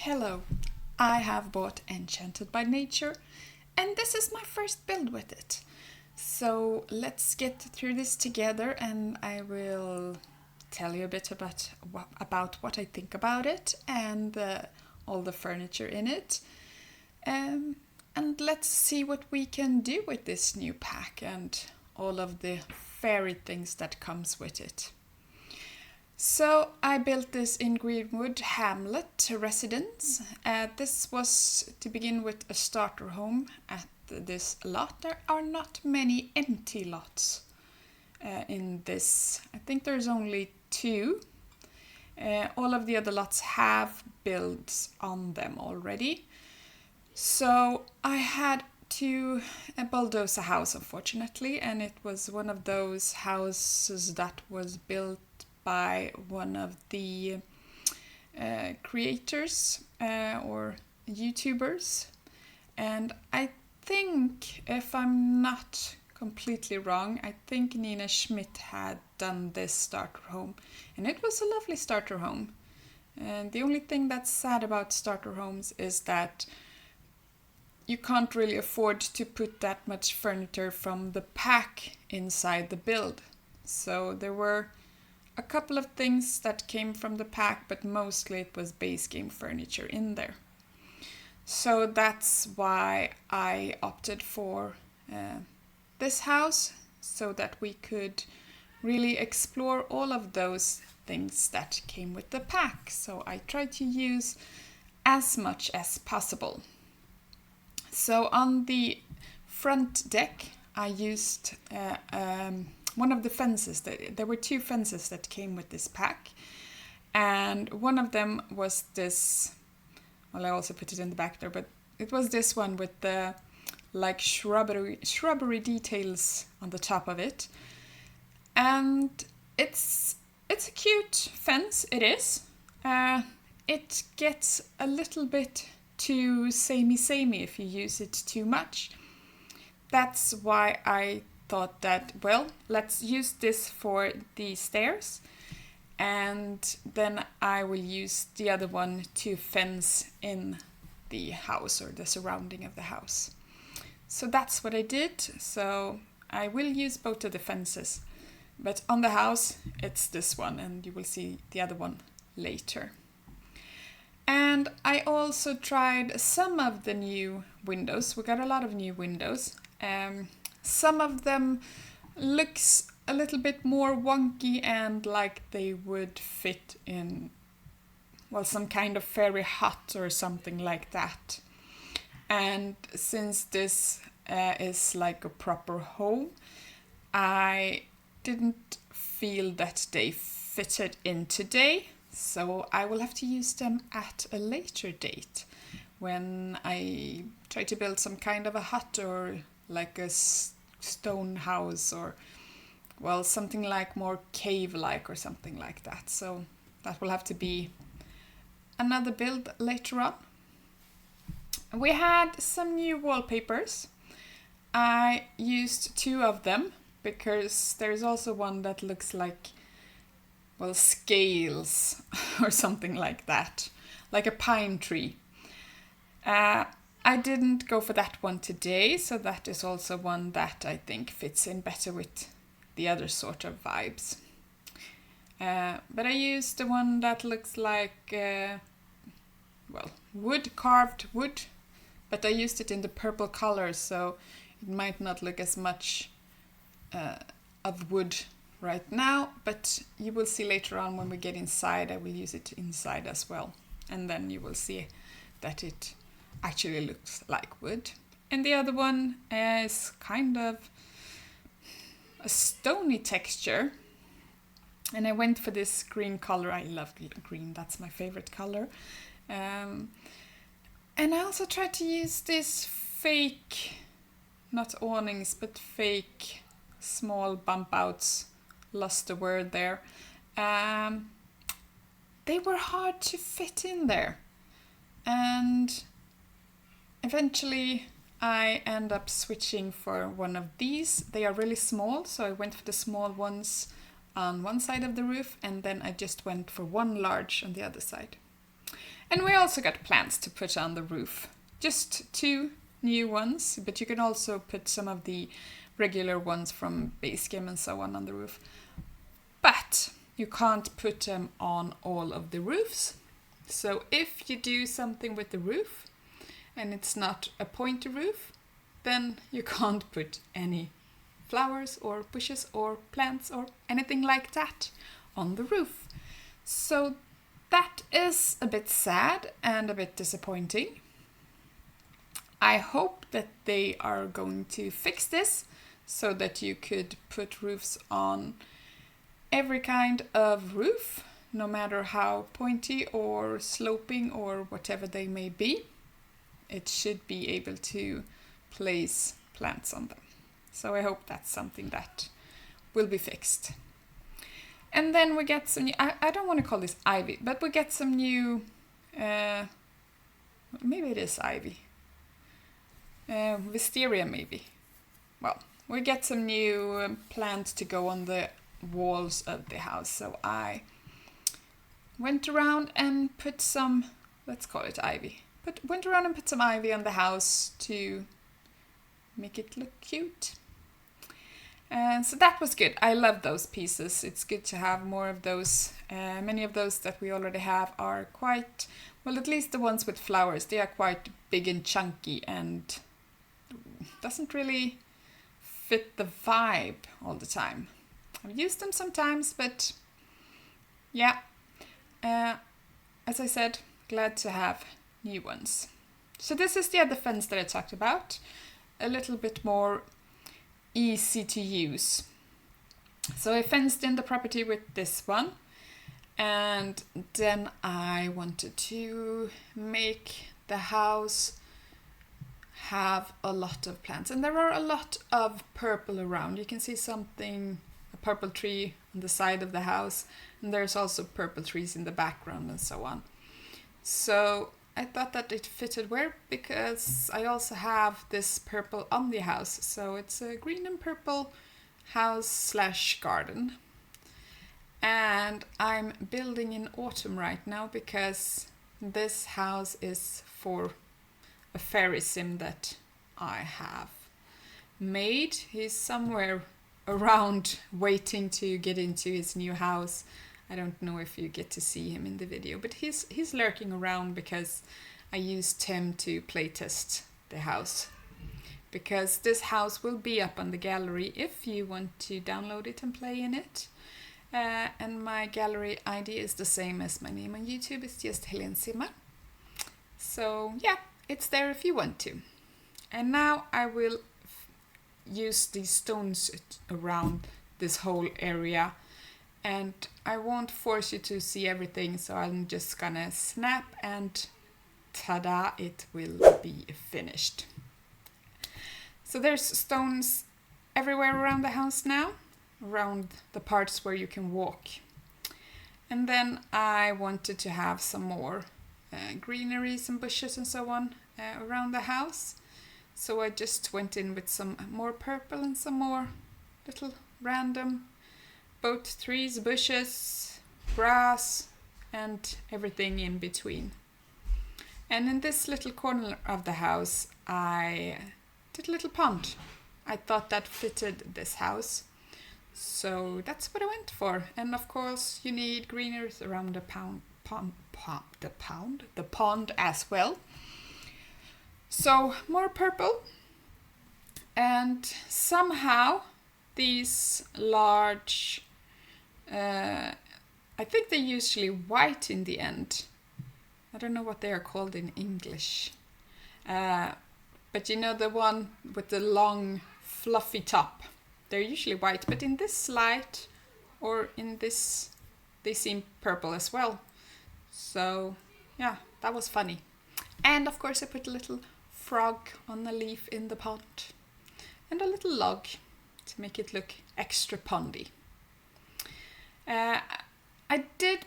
Hello, I have bought Enchanted by Nature and this is my first build with it. So let's get through this together and I will tell you a bit about what I think about it and all the furniture in it. And let's see what we can do with this new pack and all of the fairy things that comes with it. So I built this in Greenwood Hamlet residence. This was to begin with a starter home at this lot. There are not many empty lots in this. I think there's only 2. All of the other lots have builds on them already. So I had to bulldoze a house, unfortunately, and it was one of those houses that was built by one of the creators or YouTubers. And I think, if I'm not completely wrong, I think Nina Schmidt had done this starter home. And it was a lovely starter home. And the only thing that's sad about starter homes is that you can't really afford to put that much furniture from the pack inside the build. So there were a couple of things that came from the pack, but mostly it was base game furniture in there. So that's why I opted for this house, so that we could really explore all of those things that came with the pack. So I tried to use as much as possible. So on the front deck, I used one of the fences. There were 2 fences that came with this pack, and one of them was this, well, I also put it in the back there, but it was this one with the like shrubbery details on the top of it. And it's a cute fence, it is. It gets a little bit too samey if you use it too much. That's why I thought that, well, let's use this for the stairs, and then I will use the other one to fence in the house or the surrounding of the house. So that's what I did. So I will use both of the fences, but on the house it's this one, and you will see the other one later. And I also tried some of the new windows. We got a lot of new windows. Some of them looks a little bit more wonky and like they would fit in, well, some kind of fairy hut or something like that. And since this is like a proper home, I didn't feel that they fitted in today. So I will have to use them at a later date when I try to build some kind of a hut or like a stone house, or, well, something like more cave-like or something like that. So that will have to be another build later on. We had some new wallpapers. I used 2 of them because there's also one that looks like, well, scales or something like that, like a pine tree. I didn't go for that one today, so that is also one that I think fits in better with the other sort of vibes. But I used the one that looks like, well, carved wood, but I used it in the purple color, so it might not look as much of wood right now, but you will see later on when we get inside. I will use it inside as well, and then you will see that it actually looks like wood. And the other one is kind of a stony texture, and I went for this green color. I love green, that's my favorite color. And I also tried to use this fake, not awnings, but fake small bump outs, lost the word there. They were hard to fit in there, and eventually I end up switching for one of these. They are really small, so I went for the small ones on one side of the roof, and then I just went for one large on the other side. And we also got plants to put on the roof. Just 2 new ones, but you can also put some of the regular ones from base game and so on the roof. But you can't put them on all of the roofs. So if you do something with the roof and it's not a pointy roof, then you can't put any flowers or bushes or plants or anything like that on the roof. So that is a bit sad and a bit disappointing. I hope that they are going to fix this so that you could put roofs on every kind of roof, no matter how pointy or sloping or whatever they may be. It should be able to place plants on them. So I hope that's something that will be fixed. And then we get some new, I don't want to call this ivy, but we get some new, maybe it is ivy. Wisteria maybe. Well, we get some new plants to go on the walls of the house. So I went around and put some, let's call it ivy. But went around and put some ivy on the house to make it look cute. And so that was good. I love those pieces. It's good to have more of those. Many of those that we already have are quite, well, at least the ones with flowers, they are quite big and chunky and doesn't really fit the vibe all the time. I've used them sometimes, but yeah, as I said, glad to have new ones. So this is the other fence that I talked about, a little bit more easy to use. So I fenced in the property with this one, and then I wanted to make the house have a lot of plants, and there are a lot of purple around. You can see a purple tree on the side of the house, and there's also purple trees in the background and so on. So I thought that it fitted well because I also have this purple on the house. So it's a green and purple house / garden. And I'm building in autumn right now because this house is for a fairy sim that I have made. He's somewhere around waiting to get into his new house. I don't know if you get to see him in the video, but he's lurking around because I used him to playtest the house. Because this house will be up on the gallery if you want to download it and play in it. And my gallery ID is the same as my name on YouTube. It's just HelenSimmar. So yeah, it's there if you want to. And now I will use these stones around this whole area. And I won't force you to see everything, so I'm just gonna snap and ta-da, it will be finished. So there's stones everywhere around the house now, around the parts where you can walk. And then I wanted to have some more greeneries and bushes and so on around the house. So I just went in with some more purple and some more little random both trees, bushes, grass, and everything in between. And in this little corner of the house, I did a little pond. I thought that fitted this house. So that's what I went for. And of course, you need greenery around the pond as well. So more purple. And somehow these large, I think they're usually white in the end. I don't know what they are called in English. But you know, the one with the long fluffy top. They're usually white, but in this light or in this, they seem purple as well. So yeah, that was funny. And of course I put a little frog on the leaf in the pond. And a little log to make it look extra pondy. I did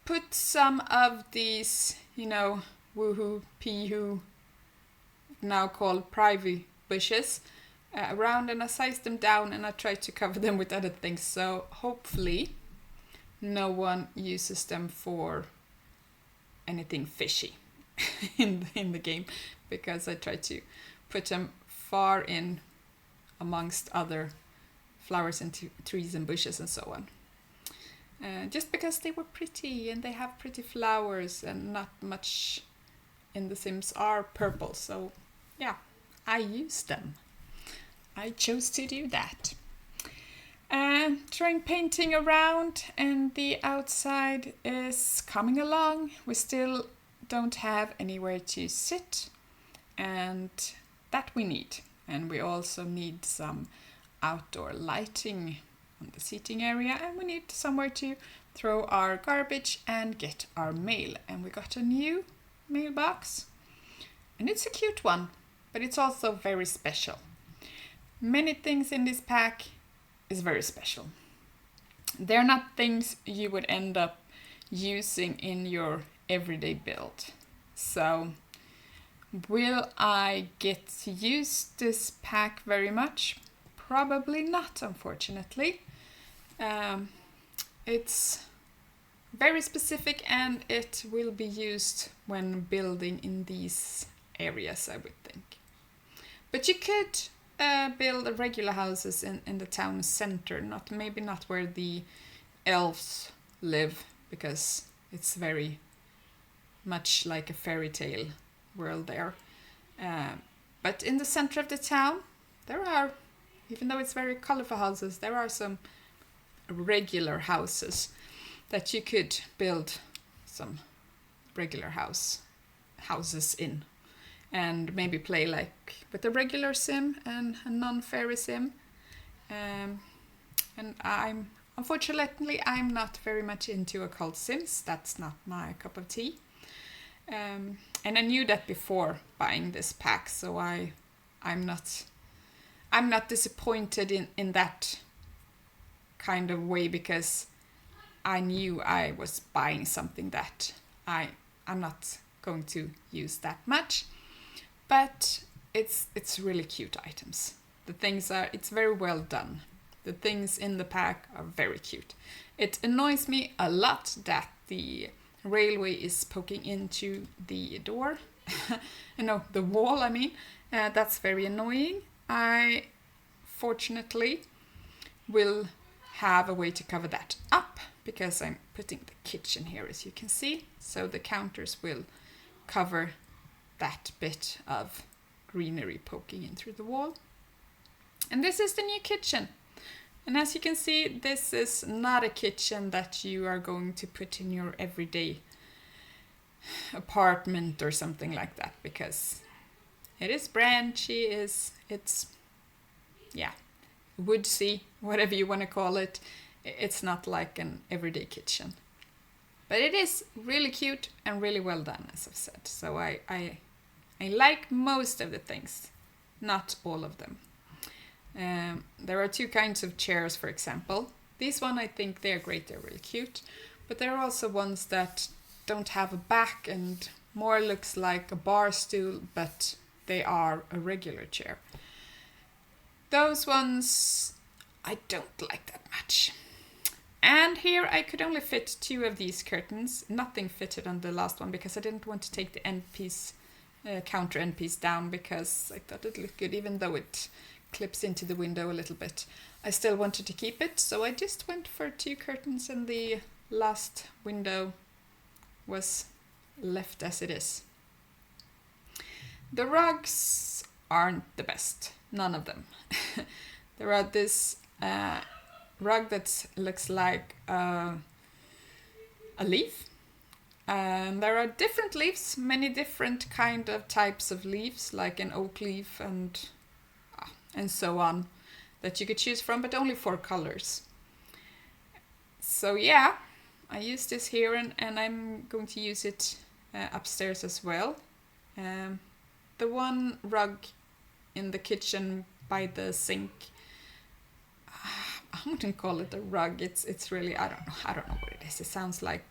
put some of these, you know, woohoo, peehoo, now called privy bushes around, and I sized them down and I tried to cover them with other things, so hopefully no one uses them for anything fishy in the game, because I tried to put them far in amongst other flowers and trees and bushes and so on. Just because they were pretty and they have pretty flowers, and not much in The Sims are purple. So yeah, I used them. I chose to do that. Trying painting around, and the outside is coming along. We still don't have anywhere to sit, and that we need. And we also need some outdoor lighting on the seating area, and we need somewhere to throw our garbage and get our mail. And we got a new mailbox, and it's a cute one, but it's also very special. Many things in this pack is very special. They're not things you would end up using in your everyday build. So will I get to use this pack very much? Probably not, unfortunately. It's very specific, and it will be used when building in these areas, I would think. But you could build regular houses in the town center, maybe not where the elves live, because it's very much like a fairy tale world there. But in the center of the town, there are, even though it's very colorful houses, there are some regular houses that you could build some regular houses in, and maybe play like with a regular sim and a non-fairy sim. And unfortunately I'm not very much into occult sims. That's not my cup of tea. And I knew that before buying this pack, so I'm not disappointed in that kind of way, because I knew I was buying something that I'm not going to use that much. But it's really cute items. It's very well done. The things in the pack are very cute. It annoys me a lot that the railway is poking into the door. No, the wall, I mean. That's very annoying. I fortunately will have a way to cover that up, because I'm putting the kitchen here, as you can see. So the counters will cover that bit of greenery poking in through the wall. And this is the new kitchen. And as you can see, this is not a kitchen that you are going to put in your everyday apartment or something like that, because it is branchy, it's woodsy, whatever you want to call it. It's not like an everyday kitchen. But it is really cute and really well done, as I've said. So I like most of the things, not all of them. There are two kinds of chairs, for example. These one, I think they're great, they're really cute. But there are also ones that don't have a back and more looks like a bar stool, but they are a regular chair. Those ones I don't like that much. And here I could only fit 2 of these curtains. Nothing fitted on the last one, because I didn't want to take the end piece, counter end piece down, because I thought it looked good, even though it clips into the window a little bit. I still wanted to keep it, so I just went for 2 curtains, and the last window was left as it is. The rugs aren't the best, none of them. There are this rug that looks like a leaf, and there are different leaves, many different kind of types of leaves, like an oak leaf and so on, that you could choose from, but only 4 colors. So yeah, I use this here, and I'm going to use it upstairs as well. The one rug in the kitchen by the sink, I wouldn't call it a rug. It's really, I don't know what it is. It sounds like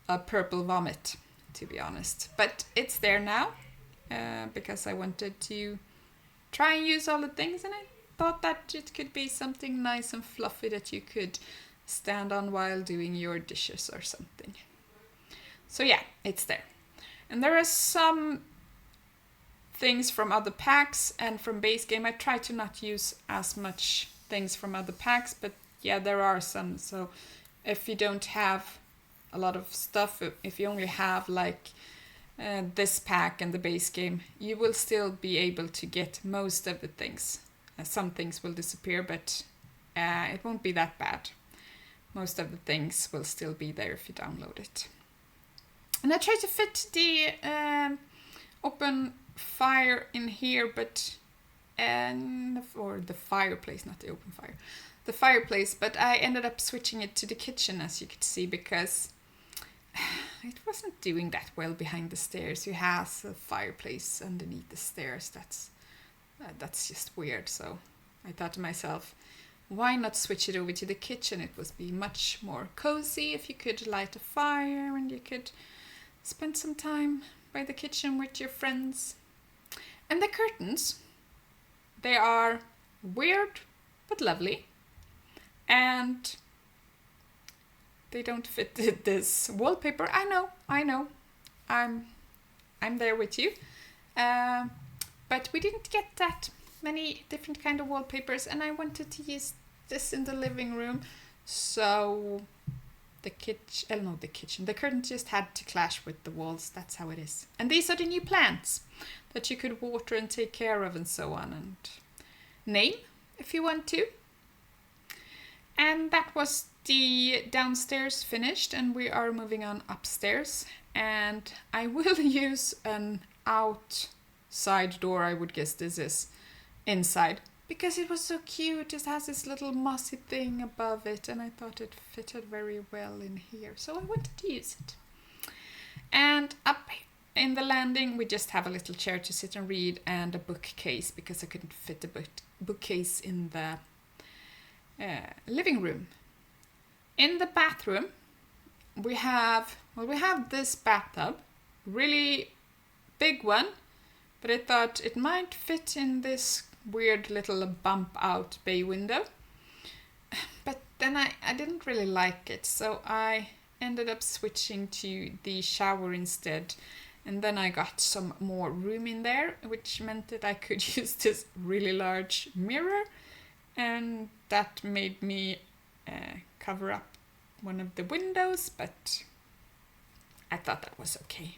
a purple vomit, to be honest. But it's there now, because I wanted to try and use all the things, and I thought that it could be something nice and fluffy that you could stand on while doing your dishes or something. So yeah, it's there. And there are some things from other packs and from base game. I try to not use as much things from other packs, but yeah, there are some. So if you don't have a lot of stuff, if you only have like this pack and the base game, you will still be able to get most of the things. Some things will disappear, but it won't be that bad. Most of the things will still be there if you download it. And I tried to fit the open fire in here, but or the fireplace, not the open fire, the fireplace, but I ended up switching it to the kitchen, as you could see, because it wasn't doing that well behind the stairs. You have a fireplace underneath the stairs. That's just weird. So I thought to myself, why not switch it over to the kitchen? It would be much more cozy if you could light a fire and you could spend some time by the kitchen with your friends. And the curtains, they are weird but lovely, and they don't fit this wallpaper. I know, I'm there with you, but we didn't get that many different kind of wallpapers, and I wanted to use this in the living room, so the curtains just had to clash with the walls. That's how it is. And these are the new plants that you could water and take care of and so on, and name if you want to. And that was the downstairs finished, and we are moving on upstairs, and I will use an outside door. I would guess this is inside, because it was so cute. It has this little mossy thing above it, and I thought it fitted very well in here, so I wanted to use it. And up in the landing we just have a little chair to sit and read, and a bookcase, because I couldn't fit the bookcase in the living room. In the bathroom we have this bathtub, really big one, but I thought it might fit in this weird little bump out bay window, but then I didn't really like it, so I ended up switching to the shower instead. And then I got some more room in there, which meant that I could use this really large mirror, and that made me cover up one of the windows, but I thought that was okay.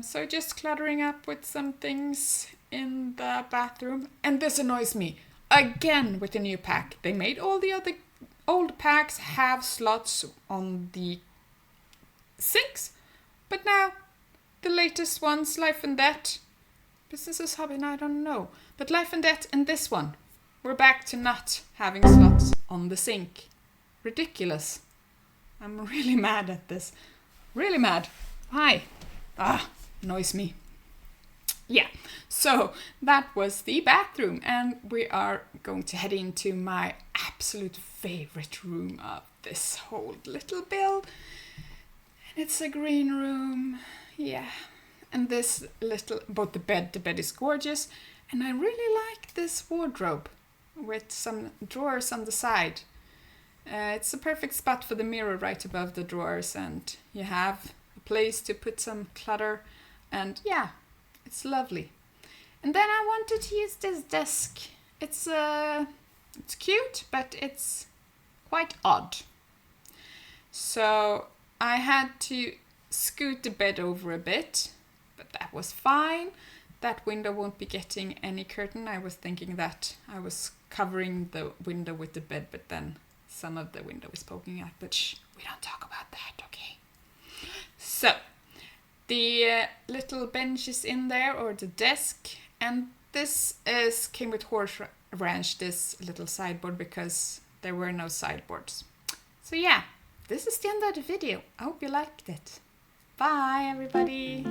So just cluttering up with some things in the bathroom. And this annoys me again with the new pack. They made all the other old packs have slots on the sinks, but now the latest ones, Life and Death, Business is Hobby, I don't know, but Life and Death and this one, we're back to not having slots on the sink. Ridiculous. I'm really mad at this. Really mad. Why? Annoys me. Yeah, so that was the bathroom, and we are going to head into my absolute favorite room of this whole little build. And it's a green room, yeah. And this little, the bed is gorgeous, and I really like this wardrobe with some drawers on the side. It's a perfect spot for the mirror right above the drawers, and you have a place to put some clutter, and yeah, it's lovely. And then I wanted to use this desk. It's cute, but it's quite odd. So I had to scoot the bed over a bit, but that was fine. That window won't be getting any curtain. I was thinking that I was covering the window with the bed, but then some of the window is poking out, but shh, we don't talk about that, okay? So the little bench is in there, or the desk, and this came with horse ranch, this little sideboard, because there were no sideboards. So yeah, this is the end of the video. I hope you liked it. Bye everybody!